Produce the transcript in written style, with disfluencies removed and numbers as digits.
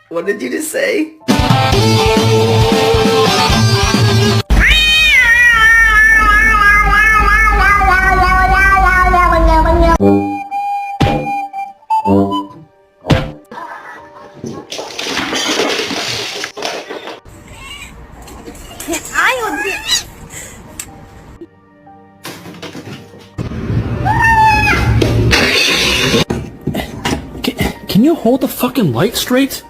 What did you just say? Can you hold the fucking light straight?